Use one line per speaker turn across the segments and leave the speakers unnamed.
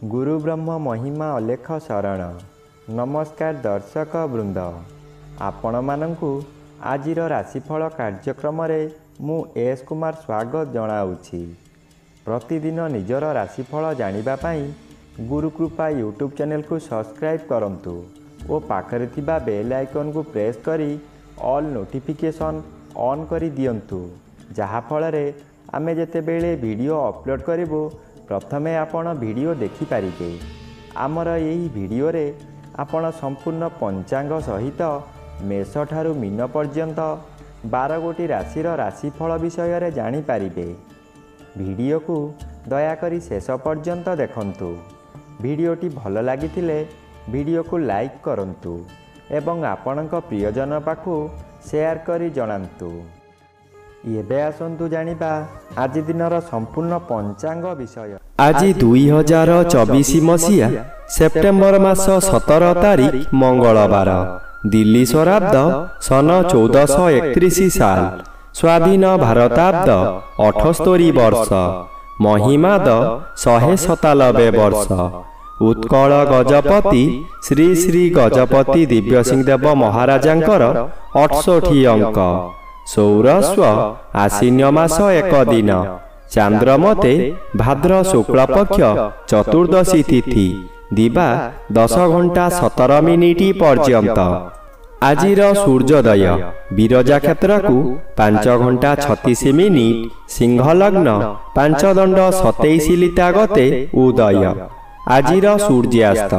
गुरु ब्रह्म महिमा अलेख शरण। नमस्कार दर्शक वृंद, आपण मानंकु आजिर राशिफल कार्यक्रम मु एस कुमार स्वागत जनाऊँगी। प्रतिदिन निजर राशिफल जानिबा पाई गुरुकृपा यूट्यूब चैनल को सब्सक्राइब करंतु और पाखरे थिबा बेल आइकन को प्रेस करी ऑल नोटिफिकेशन ऑन करी दियंतु, जहा फଳରେ आमे जेतेबेले वीडियो अपलोड करिवो प्रथमे आपण वीडियो देखि पारिबे। आमर यही वीडियो रे आपण संपूर्ण पंचांग सहित मेष ठारू मीन पर्यंत 12 गोटी राशिर राशिफल विषय रे जानि पारिबे। वीडियो को दयाकरी शेष पर्यंत देखंतु। वीडियोटी भल लागिथिले वीडियो को लाइक करंतु एवं आपणक प्रियजन पाखु शेयर करी जणांतु। एबे आसंतु जानिबा आज दिनर संपूर्ण पंचांग विषय।
आज 2024 मसीहा सेप्टेम्बर मास 17 तारिख मंगलवार, दिल्ली स्वराब्द सन 1431 साल, स्वाधीन भारताब्द 78 वर्ष, महिमाद 197 वर्ष। उत्कल गजपति श्री श्री गजपति दिव्यसिंहदेव महाराजांकर 68 अंक। सौरस्व आश्विन मास 1 दिन, चांद्रमते भाद्र शुक्ल पक्ष चतुर्दशी तिथि, दिवा 10 घंटा 17 मिनिट पर्यंत। आजिर सूर्योदय विरजा क्षेत्र को 5 घंटा 36 मिनिट, सिंह लग्न 5 दंड 27 लिता गते उदय। आजिर सूर्यास्त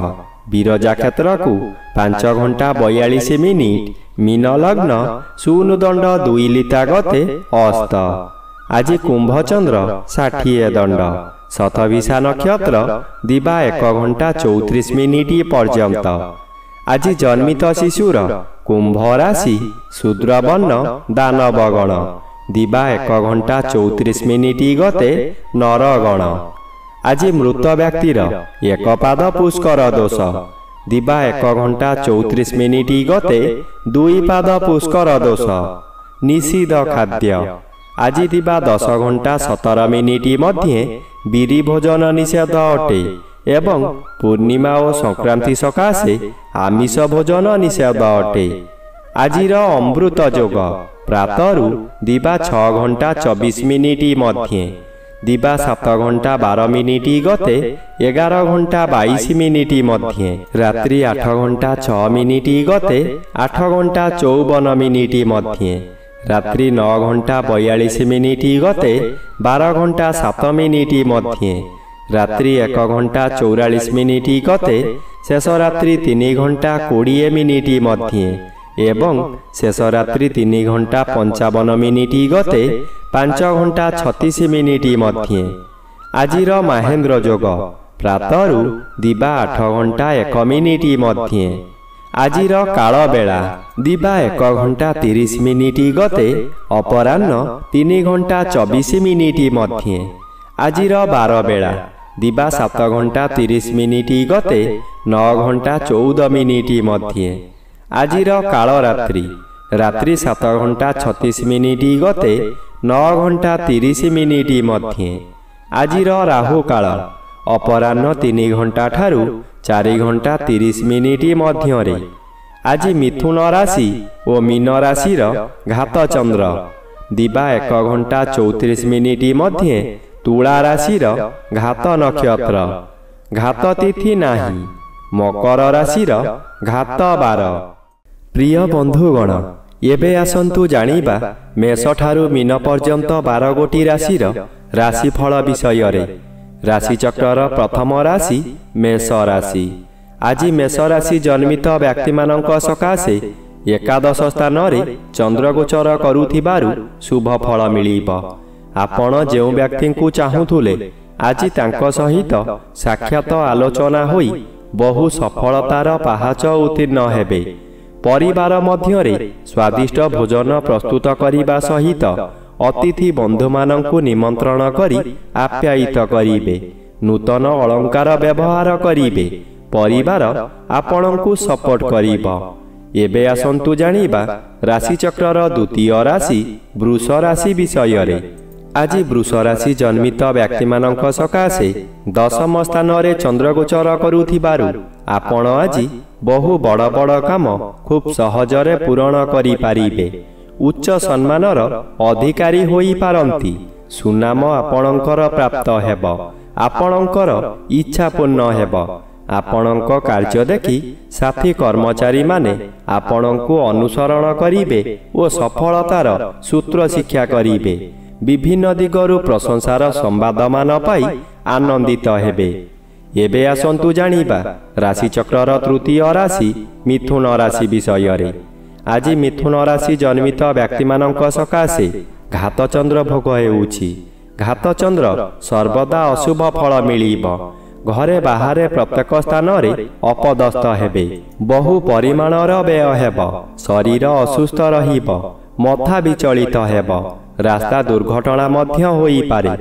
विरजा क्षेत्र को 5 घंटा 42 मिनिट, मीन लग्न 0 दंड 2 लिता गते अस्त। आज कुंभचंद्र 60 दंड, शतभिषा नक्षत्र, दिवा 1 घंटा 34 मिनिट पर्यंत। आज जन्मित शिशुर कुंभ राशि, शूद्रवर्ण, दानवगण, दिवा 1 घंटा 34 मिनिट गते नरगण। आज मृत व्यक्तिर 1 पाद पुष्कर दोष, दिवा 1 घंटा 34 मिनिट गते 2 पाद पुष्कर दोष। निषिद्ध खाद्य आज दिवा 10 घंटा 17 मिनिट मध्ये बिरी भोजन निषेध अटे एवं पूर्णिमा और संक्रांति सकाशे आमिष भोजन निषेध अटे। आजिर अमृत योग प्रातरु दिवा 6 घंटा 24 मिनिट मध्ये, दिवा 7 घंटा 12 मिनिट गते 11 घंटा 22 मिनिट मध्ये, रात्रि 8 घंटा 6 मिनिट गते 8 घंटा 54 मिनिट मध्ये, रात्रि 9 घंटा 42 मिनिट गते 12 घंटा 7 मिनिट मध्ये, रात्रि 1 घंटा 44 मिनिट गते शेष रात्रि 3 घंटा 20 मिनिट मध्ये एवं शेष रात्रि 3 घंटा 55 मिनिट गते 5 घंटा 36 मिनिट मध्ये। आजिर महेंद्र योग प्रातरु दिवा 8 घंटा 1 मिनिट मध्ये। आजिर काल बेला दिवा 1 घंटा 30 मिनिट गते अपराह्न 3 घंटा 24 मिनिट मध्ये। आजिर बार बेला दिवा 7 घंटा 30 मिनिट गते 9 घंटा 14 मिनिट मध्ये। आजिर काल रात्रि रात्रि 7 घंटा 36 मिनिट गते 9 घंटा 30 मिनिट मध्ये। आजिर राहु काल अपराह्न 3 घंटा ठारू 4 घंटा 30 मिनिट मध्यरे। आज मिथुन राशि और मीन राशि घात चंद्र, दिवा 1 घंटा 34 मिनिट मध्ये तुला राशि घात नक्षत्र, घात तिथि नाही। मकर राशि घात बार। प्रिय बंधुगण, एबे आसंतु जानिबा मेष ठारू मीन पर्यंत 12 गोटी राशिर राशिफल विषय रे। राशि चक्रर प्रथम राशि मेष राशि। आज मेष राशि जन्मित व्यक्ति मानक सकाशे एकादश स्थान रे चंद्र गोचर करुथिबारु शुभ फल मिलिबो। आपण जेउ व्यक्ति को चाहुथुले आज तांको सहित साक्षात आलोचना होई बहु सफलतार पाहाच उत्तीर्ण हेबे। परिवार मध्यरे स्वादिष्ट भोजन प्रस्तुत करिबा सहित अतिथि बंधु मानंकु निमंत्रण करी आप्यायित करिबे। नूतन अलंकार व्यवहार करिबे। परिवार आपणंकु सपोर्ट करिबो। एबे आसंतु जानिबा राशि चक्रर द्वितीय राशि वृष राशि विषय रे। ଆଜି ବୃଷ ରାଶି ଜନ୍ମିତ ବ୍ୟକ୍ତିମାନଙ୍କ ସକାଶେ ଦଶମ ସ୍ଥାନରେ ଚନ୍ଦ୍ରଗୋଚର କରୁଥିବାରୁ ଆପଣ ଆଜି ବହୁ ବଡ଼ ବଡ଼ କାମ ଖୁବ୍ ସହଜରେ ପୂରଣ କରିପାରିବେ। ଉଚ୍ଚ ସମ୍ମାନର ଅଧିକାରୀ ହୋଇପାରନ୍ତି। ସୁନାମ ଆପଣଙ୍କର ପ୍ରାପ୍ତ ହେବ। ଆପଣଙ୍କର ଇଚ୍ଛା ପୂର୍ଣ୍ଣ ହେବ। ଆପଣଙ୍କ କାର୍ଯ୍ୟ ଦେଖି ସାଥୀ କର୍ମଚାରୀମାନେ ଆପଣଙ୍କୁ ଅନୁସରଣ କରିବେ ଓ ସଫଳତାର ସୂତ୍ର ଶିକ୍ଷା କରିବେ। ବିଭିନ୍ନ ଦିଗରୁ ପ୍ରଶଂସାର ସମ୍ବାଦମାନ ପାଇ ଆନନ୍ଦିତ ହେବେ। ଏବେ ଆସନ୍ତୁ ଜାଣିବା ରାଶିଚକ୍ରର ତୃତୀୟ ରାଶି ମିଥୁନ ରାଶି ବିଷୟରେ। ଆଜି ମିଥୁନ ରାଶି ଜନ୍ମିତ ବ୍ୟକ୍ତିମାନଙ୍କ ସକାଶେ ଘାତଚନ୍ଦ୍ର ଭୋଗ ହେଉଛି। ଘାତଚନ୍ଦ୍ର ସର୍ବଦା ଅଶୁଭ ଫଳ ମିଳିବ। ଘରେ ବାହାରେ ପ୍ରତ୍ୟେକ ସ୍ଥାନରେ ଅପଦସ୍ଥ ହେବେ। ବହୁ ପରିମାଣର ବ୍ୟୟ ହେବ। ଶରୀର ଅସୁସ୍ଥ ରହିବ। ମଥା ବିଚଳିତ ହେବ। ରାସ୍ତା ଦୁର୍ଘଟଣା ମଧ୍ୟ ହୋଇପାରେ।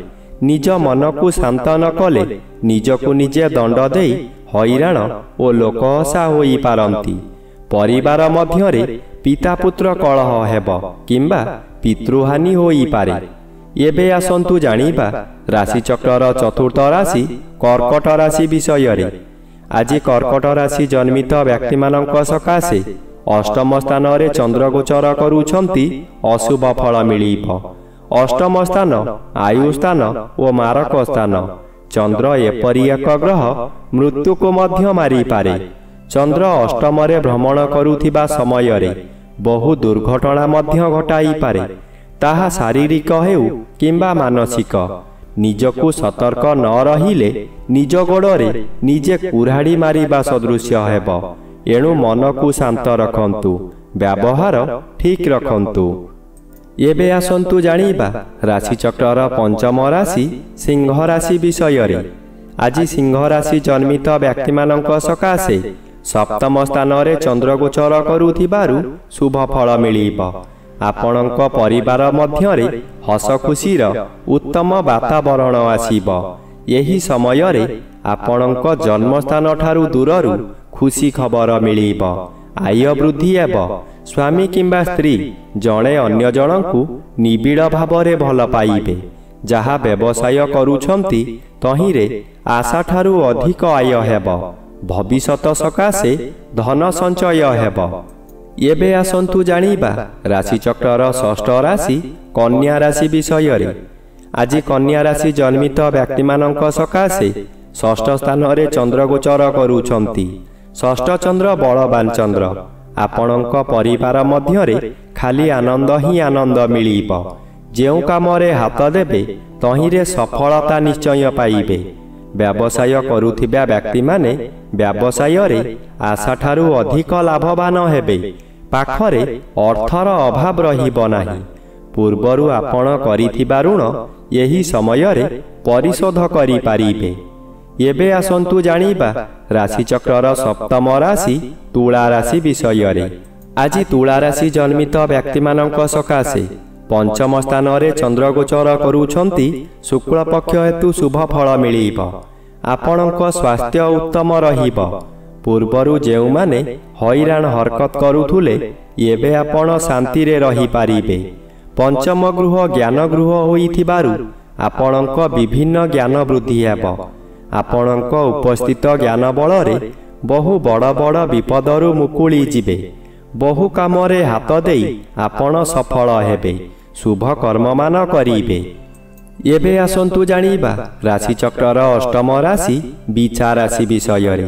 ନିଜ ମନକୁ ଶାନ୍ତ ନ କଲେ ନିଜକୁ ନିଜେ ଦଣ୍ଡ ଦେଇ ହଇରାଣ ଓ ଲୋକହସା ହୋଇପାରନ୍ତି। ପରିବାର ମଧ୍ୟରେ ପିତାପୁତ୍ର କଳହ ହେବ କିମ୍ବା ପିତୃହାନି ହୋଇପାରେ। ଏବେ ଆସନ୍ତୁ ଜାଣିବା ରାଶିଚକ୍ରର ଚତୁର୍ଥ ରାଶି କର୍କଟ ରାଶି ବିଷୟରେ। ଆଜି କର୍କଟ ରାଶି ଜନ୍ମିତ ବ୍ୟକ୍ତିମାନଙ୍କ ସକାଶେ ଅଷ୍ଟମ ସ୍ଥାନରେ ଚନ୍ଦ୍ରଗୋଚର କରୁଛନ୍ତି। ଅଶୁଭ ଫଳ ମିଳିବ। ଅଷ୍ଟମ ସ୍ଥାନ ଆୟୁ ସ୍ଥାନ ଓ ମାରକ ସ୍ଥାନ। ଚନ୍ଦ୍ର ଏପରି ଏକ ଗ୍ରହ ମୃତ୍ୟୁକୁ ମଧ୍ୟ ମାରିପାରେ। ଚନ୍ଦ୍ର ଅଷ୍ଟମରେ ଭ୍ରମଣ କରୁଥିବା ସମୟରେ ବହୁ ଦୁର୍ଘଟଣା ମଧ୍ୟ ଘଟାଇପାରେ। ତାହା ଶାରୀରିକ ହେଉ କିମ୍ବା ମାନସିକ। ନିଜକୁ ସତର୍କ ନ ରହିଲେ ନିଜ ଗୋଡ଼ରେ ନିଜେ କୁରାଢ଼ି ମାରିବା ସଦୃଶ୍ୟ ହେବ। ଏଣୁ ମନକୁ ଶାନ୍ତ ରଖନ୍ତୁ। ବ୍ୟବହାର ଠିକ୍ ରଖନ୍ତୁ। ଏବେ ଆସନ୍ତୁ ଜାଣିବା ରାଶିଚକ୍ରର ପଞ୍ଚମ ରାଶି ସିଂହ ରାଶି ବିଷୟରେ। ଆଜି ସିଂହ ରାଶି ଜନ୍ମିତ ବ୍ୟକ୍ତିମାନଙ୍କ ସକାଶେ ସପ୍ତମ ସ୍ଥାନରେ ଚନ୍ଦ୍ରଗୋଚର କରୁଥିବାରୁ ଶୁଭ ଫଳ ମିଳିବ। ଆପଣଙ୍କ ପରିବାର ମଧ୍ୟରେ ହସ ଖୁସିର ଉତ୍ତମ ବାତାବରଣ ଆସିବ। ଏହି ସମୟରେ ଆପଣଙ୍କ ଜନ୍ମସ୍ଥାନଠାରୁ ଦୂରରୁ ଖୁସି ଖବର ମିଳିବ। ଆୟ ବୃଦ୍ଧି ହେବ। ସ୍ୱାମୀ କିମ୍ବା ସ୍ତ୍ରୀ ଜଣେ ଅନ୍ୟ ଜଣଙ୍କୁ ନିବିଡ଼ ଭାବରେ ଭଲ ପାଇବେ। ଯାହା ବ୍ୟବସାୟ କରୁଛନ୍ତି ତହିଁରେ ଆଶାଠାରୁ ଅଧିକ ଆୟ ହେବ। ଭବିଷ୍ୟତ ସକାଶେ ଧନ ସଞ୍ଚୟ ହେବ। ଏବେ ଆସନ୍ତୁ ଜାଣିବା ରାଶିଚକ୍ରର ଷଷ୍ଠ ରାଶି କନ୍ୟା ରାଶି ବିଷୟରେ। ଆଜି କନ୍ୟା ରାଶି ଜନ୍ମିତ ବ୍ୟକ୍ତିମାନଙ୍କ ସକାଶେ ଷଷ୍ଠ ସ୍ଥାନରେ ଚନ୍ଦ୍ରଗୋଚର କରୁଛନ୍ତି। ଷଷ୍ଠ ଚନ୍ଦ୍ର ବଳବାନ ଚନ୍ଦ୍ର। ଆପଣଙ୍କ ପରିବାର ମଧ୍ୟରେ ଖାଲି ଆନନ୍ଦ ହିଁ ଆନନ୍ଦ ମିଳିବ। ଯେଉଁ କାମରେ ହାତ ଦେବେ ତହିଁରେ ସଫଳତା ନିଶ୍ଚୟ ପାଇବେ। ବ୍ୟବସାୟ କରୁଥିବା ବ୍ୟକ୍ତିମାନେ ବ୍ୟବସାୟରେ ଆଶାଠାରୁ ଅଧିକ ଲାଭବାନ ହେବେ। ପାଖରେ ଅର୍ଥର ଅଭାବ ରହିବ ନାହିଁ। ପୂର୍ବରୁ ଆପଣ କରିଥିବା ଋଣ ଏହି ସମୟରେ ପରିଶୋଧ କରିପାରିବେ। ଏବେ ଆସନ୍ତୁ ଜାଣିବା ରାଶିଚକ୍ରର ସପ୍ତମ ରାଶି ତୁଳା ରାଶି ବିଷୟରେ। ଆଜି ତୁଳା ରାଶି ଜନ୍ମିତ ବ୍ୟକ୍ତିମାନଙ୍କ ସକାଶେ ପଞ୍ଚମ ସ୍ଥାନରେ ଚନ୍ଦ୍ରଗୋଚର କରୁଛନ୍ତି। ଶୁକ୍ଳପକ୍ଷ ହେତୁ ଶୁଭ ଫଳ ମିଳିବ। ଆପଣଙ୍କ ସ୍ୱାସ୍ଥ୍ୟ ଉତ୍ତମ ରହିବ। ପୂର୍ବରୁ ଯେଉଁମାନେ ହଇରାଣ ହରକତ କରୁଥିଲେ ଏବେ ଆପଣ ଶାନ୍ତିରେ ରହିପାରିବେ। ପଞ୍ଚମ ଗୃହ ଜ୍ଞାନ ଗୃହ ହୋଇଥିବାରୁ ଆପଣଙ୍କ ବିଭିନ୍ନ ଜ୍ଞାନ ବୃଦ୍ଧି ହେବ। ଆପଣଙ୍କ ଉପସ୍ଥିତ ଜ୍ଞାନ ବଳରେ ବହୁ ବଡ଼ ବଡ଼ ବିପଦରୁ ମୁକୁଳି ଯିବେ। ବହୁ କାମରେ ହାତ ଦେଇ ଆପଣ ସଫଳ ହେବେ। ଶୁଭ କର୍ମମାନ କରିବେ। ଏବେ ଆସନ୍ତୁ ଜାଣିବା ରାଶିଚକ୍ରର ଅଷ୍ଟମ ରାଶି ବିଛା ରାଶି ବିଷୟରେ।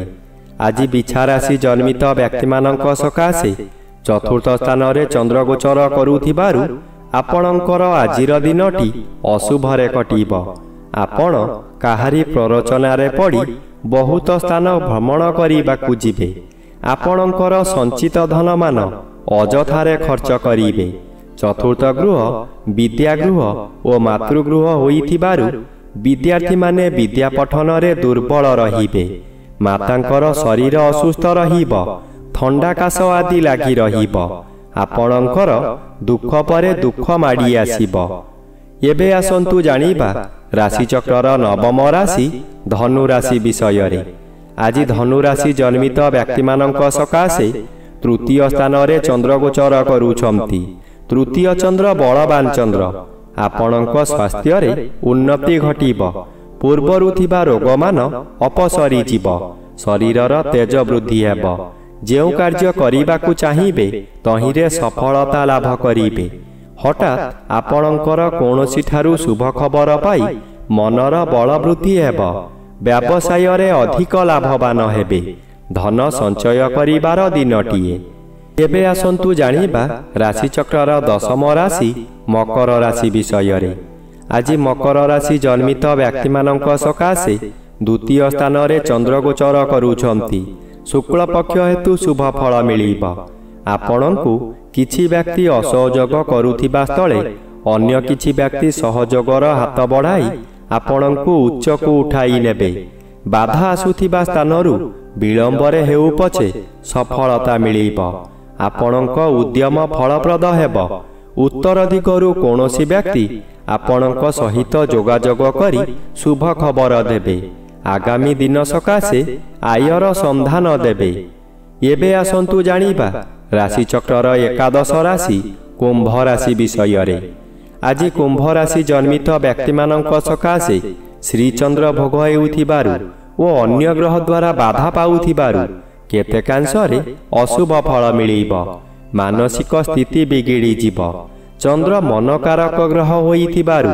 ଆଜି ବିଛା ରାଶି ଜନ୍ମିତ ବ୍ୟକ୍ତିମାନଙ୍କ ସକାଶେ ଚତୁର୍ଥ ସ୍ଥାନରେ ଚନ୍ଦ୍ରଗୋଚର କରୁଥିବାରୁ ଆପଣଙ୍କର ଆଜିର ଦିନଟି ଅଶୁଭରେ କଟିବ। ଆପଣ କାହାରି ପ୍ରରୋଚନାରେ ପଡ଼ି ବହୁତ ସ୍ଥାନ ଭ୍ରମଣ କରିବାକୁ ଯିବେ। ଆପଣଙ୍କର ସଞ୍ଚିତ ଧନମାନ ଅଯଥାରେ ଖର୍ଚ୍ଚ କରିବେ। ଚତୁର୍ଥ ଗୃହ ବିଦ୍ୟାଗୃହ ଓ ମାତୃଗୃହ ହୋଇଥିବାରୁ ବିଦ୍ୟାର୍ଥୀମାନେ ବିଦ୍ୟା ପଠନରେ ଦୁର୍ବଳ ରହିବେ। ମାତାଙ୍କର ଶରୀର ଅସୁସ୍ଥ ରହିବ। ଥଣ୍ଡା କାଶ ଆଦି ଲାଗି ରହିବ। ଆପଣଙ୍କର ଦୁଃଖ ପରେ ଦୁଃଖ ମାଡ଼ି ଆସିବ। ଏବେ ଆସନ୍ତୁ ଜାଣିବା ରାଶିଚକ୍ରର ନବମ ରାଶି ଧନୁ ରାଶି ବିଷୟରେ। ଆଜି ଧନୁ ରାଶି ଜନ୍ମିତ ବ୍ୟକ୍ତିମାନଙ୍କ ସକାଶେ ତୃତୀୟ ସ୍ଥାନରେ ଚନ୍ଦ୍ରଗୋଚର କରୁଛନ୍ତି। ତୃତୀୟ ଚନ୍ଦ୍ର ବଳବାନ ଚନ୍ଦ୍ର। ଆପଣଙ୍କ ସ୍ୱାସ୍ଥ୍ୟରେ ଉନ୍ନତି ଘଟିବ। ପୂର୍ବରୁ ଥିବା ରୋଗମାନ ଅପସରିଯିବ। ଶରୀରର ତେଜ ବୃଦ୍ଧି ହେବ। ଯେଉଁ କାର୍ଯ୍ୟ କରିବାକୁ ଚାହିଁବେ ତହିଁରେ ସଫଳତା ଲାଭ କରିବେ। ହଠାତ୍ ଆପଣଙ୍କର କୌଣସିଠାରୁ ଶୁଭ ଖବର ପାଇ ମନର ବଳ ବୃଦ୍ଧି ହେବ। ବ୍ୟବସାୟରେ ଅଧିକ ଲାଭବାନ ହେବେ। ଧନ ସଞ୍ଚୟ କରିବାର ଦିନଟିଏ। ଏବେ ଆସନ୍ତୁ ଜାଣିବା ରାଶିଚକ୍ରର ଦଶମ ରାଶି ମକର ରାଶି ବିଷୟରେ। ଆଜି ମକର ରାଶି ଜନ୍ମିତ ବ୍ୟକ୍ତିମାନଙ୍କ ସକାଶେ ଦ୍ୱିତୀୟ ସ୍ଥାନରେ ଚନ୍ଦ୍ରଗୋଚର କରୁଛନ୍ତି। ଶୁକ୍ଳପକ୍ଷ ହେତୁ ଶୁଭ ଫଳ ମିଳିବ। ଆପଣଙ୍କୁ କିଛି ବ୍ୟକ୍ତି ଅସହଯୋଗ କରୁଥିବା ସ୍ଥଳେ ଅନ୍ୟ କିଛି ବ୍ୟକ୍ତି ସହଯୋଗର ହାତ ବଢ଼ାଇ ଆପଣଙ୍କୁ ଉଚ୍ଚକୁ ଉଠାଇ ନେବେ। ବାଧା ଆସୁଥିବା ସ୍ଥାନରୁ ବିଳମ୍ବରେ ହେଉ ପଛେ ସଫଳତା ମିଳିବ। ଆପଣଙ୍କ ଉଦ୍ୟମ ଫଳପ୍ରଦ ହେବ। ଉତ୍ତର ଦିଗରୁ କୌଣସି ବ୍ୟକ୍ତି ଆପଣଙ୍କ ସହିତ ଯୋଗାଯୋଗ କରି ଶୁଭ ଖବର ଦେବେ। ଆଗାମୀ ଦିନ ସକାଶେ ଆୟର ସନ୍ଧାନ ଦେବେ। ଏବେ ଆସନ୍ତୁ ଜାଣିବା ରାଶିଚକ୍ରର ଏକାଦଶ ରାଶି କୁମ୍ଭ ରାଶି ବିଷୟରେ। ଆଜି କୁମ୍ଭ ରାଶି ଜନ୍ମିତ ବ୍ୟକ୍ତିମାନଙ୍କ ସକାଶେ ଶ୍ରୀଚନ୍ଦ୍ର ଭୋଗ ହେଉଥିବାରୁ ଓ ଅନ୍ୟ ଗ୍ରହ ଦ୍ୱାରା ବାଧା ପାଉଥିବାରୁ କେତେକାଂଶରେ ଅଶୁଭ ଫଳ ମିଳିବ। ମାନସିକ ସ୍ଥିତି ବିଗିଡ଼ିଯିବ। ଚନ୍ଦ୍ର ମନକାରକ ଗ୍ରହ ହୋଇଥିବାରୁ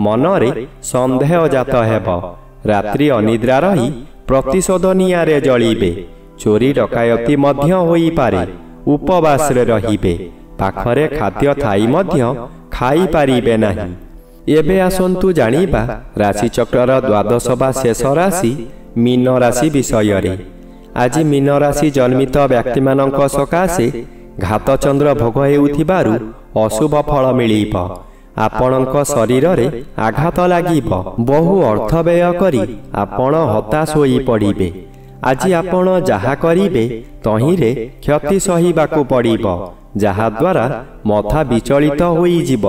ମନରେ ସନ୍ଦେହ ଜାତ ହେବ। ରାତ୍ରି ଅନିଦ୍ରା ରହି ପ୍ରତିଶୋଧ ନିଆଁରେ ଜଳିବେ। ଚୋରି ଡକାୟତି ମଧ୍ୟ ହୋଇପାରେ। ଉପବାସରେ ରହିବେ। ପାଖରେ ଖାଦ୍ୟ ଥାଇ ମଧ୍ୟ ଖାଇପାରିବେ ନାହିଁ। ଏବେ ଆସନ୍ତୁ ଜାଣିବା ରାଶିଚକ୍ରର ଦ୍ୱାଦଶ ବା ଶେଷ ରାଶି ମୀନ ରାଶି ବିଷୟରେ। ଆଜି ମୀନ ରାଶି ଜନ୍ମିତ ବ୍ୟକ୍ତିମାନଙ୍କ ସକାଶେ ଘାତଚନ୍ଦ୍ର ଭୋଗ ହେଉଥିବାରୁ ଅଶୁଭ ଫଳ ମିଳିବ। ଆପଣଙ୍କ ଶରୀରରେ ଆଘାତ ଲାଗିବ। ବହୁ ଅର୍ଥ ବ୍ୟୟ କରି ଆପଣ ହତାଶ ହୋଇପଡ଼ିବେ। ଆଜି ଆପଣ ଯାହା କରିବେ ତହିଁରେ କ୍ଷତି ସହିବାକୁ ପଡ଼ିବ, ଯାହାଦ୍ୱାରା ମଥା ବିଚଳିତ ହୋଇଯିବ।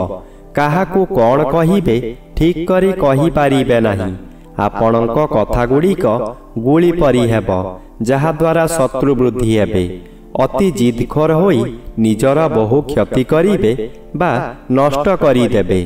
କାହାକୁ କ'ଣ କହିବେ ଠିକ୍ କରି କହିପାରିବେ ନାହିଁ। ଆପଣଙ୍କ କଥାଗୁଡ଼ିକ ଗୁଳି ପରି ହେବ, ଯାହାଦ୍ୱାରା ଶତ୍ରୁ ବୃଦ୍ଧି ହେବେ। ଅତି ଜିଦଖୋର ହୋଇ ନିଜର ବହୁ କ୍ଷତି କରିବେ ବା ନଷ୍ଟ କରିଦେବେ।